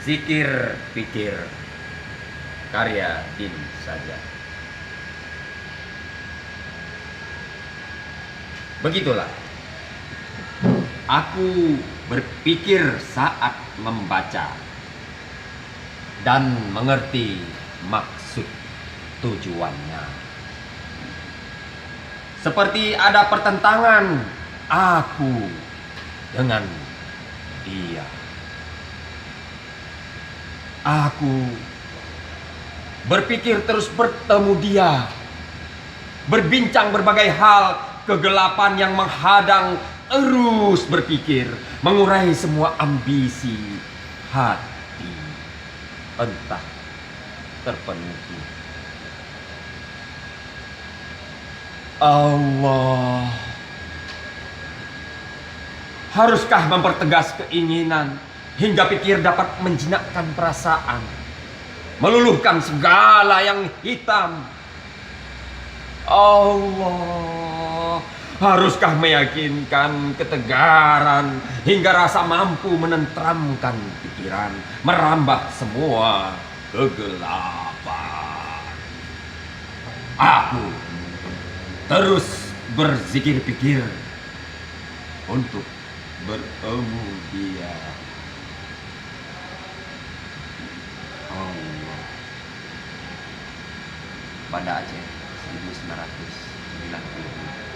Zikir Pikir karya Din saja. Begitulah aku berpikir saat membaca dan mengerti maksud tujuannya. Seperti ada pertentangan aku dengan dia. Aku berpikir terus bertemu dia, berbincang berbagai hal, kegelapan yang menghadang terus berpikir, mengurai semua ambisi hati, entah terpenuhi. Allah, haruskah mempertegas keinginan hingga pikir dapat menjinakkan perasaan, meluluhkan segala yang hitam? Allah, haruskah meyakinkan ketegaran hingga rasa mampu menenteramkan pikiran, merambah semua kegelapan? Aku terus berzikir pikir untuk bertemu dia. Allah. Banda Aceh 1990.